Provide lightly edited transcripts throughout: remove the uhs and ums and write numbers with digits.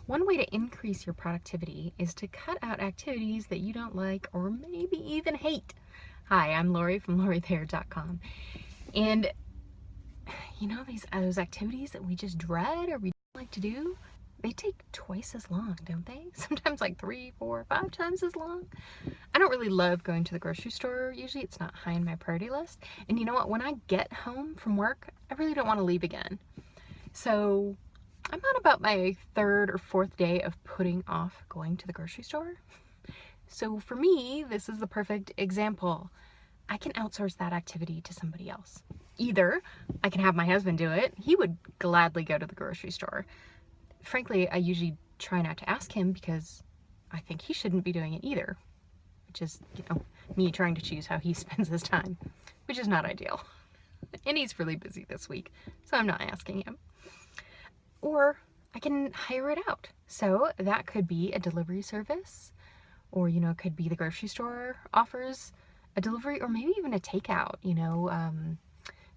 One way to increase your productivity is to cut out activities that you don't like or maybe even hate. Hi, I'm Lori from LoriThere.com. And you know, those activities that we just dread or we don't like to do, they take twice as long, don't they? Sometimes like 3, 4, 5 times as long. I don't really love going to the grocery store. Usually it's not high on my priority list. And you know what? When I get home from work, I really don't want to leave again. So I'm on about my 3rd or 4th day of putting off going to the grocery store. So for me, this is the perfect example. I can outsource that activity to somebody else. Either I can have my husband do it. He would gladly go to the grocery store. Frankly, I usually try not to ask him because I think he shouldn't be doing it either, which is, me trying to choose how he spends his time, which is not ideal. And he's really busy this week, so I'm not asking him. Or I can hire it out. So that could be a delivery service, or, it could be the grocery store offers a delivery, or maybe even a takeout.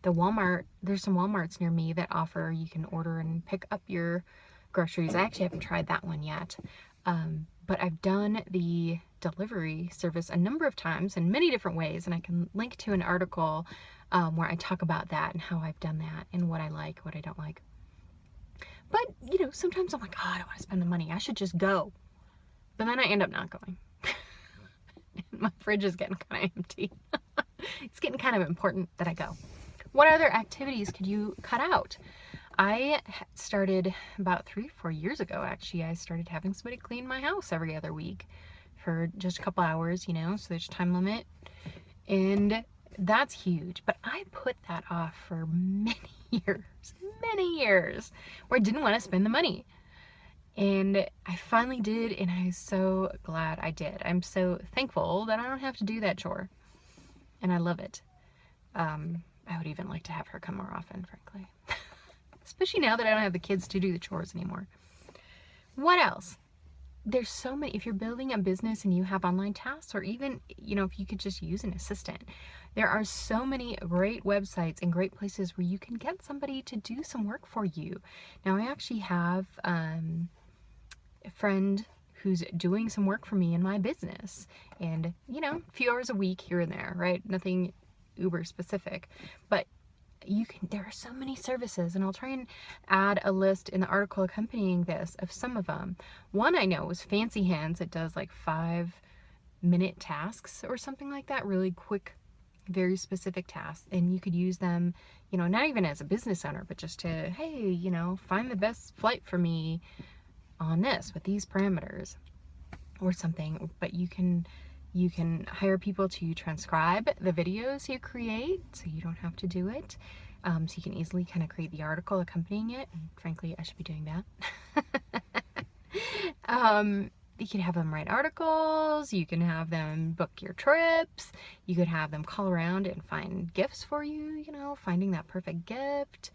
The Walmart, there's some Walmarts near me that offer, you can order and pick up your groceries. I actually haven't tried that one yet. But I've done the delivery service a number of times in many different ways, and I can link to an article where I talk about that and how I've done that and what I like, what I don't like. But, sometimes I'm like, oh, I don't want to spend the money. I should just go. But then I end up not going. My fridge is getting kind of empty. It's getting kind of important that I go. What other activities could you cut out? I started about 3 or 4 years ago, actually. I started having somebody clean my house every other week for just a couple hours, so there's a time limit. And that's huge. But I put that off for many years, where I didn't want to spend the money. And I finally did, and I'm so glad I did. I'm so thankful that I don't have to do that chore. And I love it. I would even like to have her come more often, frankly. Especially now that I don't have the kids to do the chores anymore. What else? There's so many. If you're building a business and you have online tasks, or even, if you could just use an assistant, there are so many great websites and great places where you can get somebody to do some work for you. Now, I actually have a friend who's doing some work for me in my business, and a few hours a week here and there, right? Nothing uber specific, but there are so many services, and I'll try and add a list in the article accompanying this of some of them. One I know is Fancy Hands. It does like 5-minute tasks or something like that, really quick, very specific tasks, and you could use them, not even as a business owner, but just to, hey, find the best flight for me on this with these parameters or something. But you can hire people to transcribe the videos you create, so you don't have to do it. So you can easily kind of create the article accompanying it. And frankly, I should be doing that. You can have them write articles. You can have them book your trips. You could have them call around and find gifts for you, finding that perfect gift.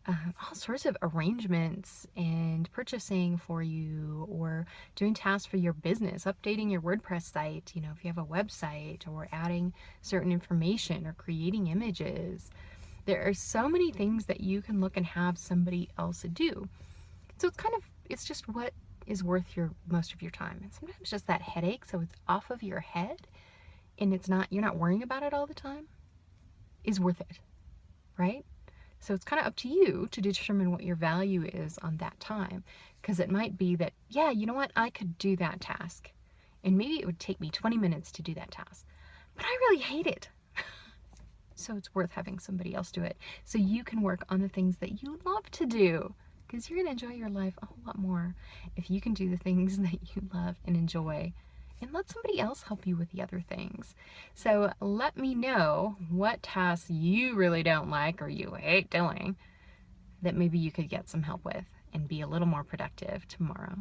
All sorts of arrangements and purchasing for you, or doing tasks for your business, updating your WordPress site, if you have a website, or adding certain information or creating images. There are so many things that you can look and have somebody else do. So it's just what is worth most of your time. And sometimes just that headache, so it's off of your head and you're not worrying about it all the time, is worth it, right? So it's kind of up to you to determine what your value is on that time. Because it might be that, yeah, you know what, I could do that task. And maybe it would take me 20 minutes to do that task. But I really hate it. So it's worth having somebody else do it. So you can work on the things that you love to do. Because you're going to enjoy your life a whole lot more if you can do the things that you love and enjoy, and let somebody else help you with the other things. So let me know what tasks you really don't like or you hate doing that maybe you could get some help with and be a little more productive tomorrow.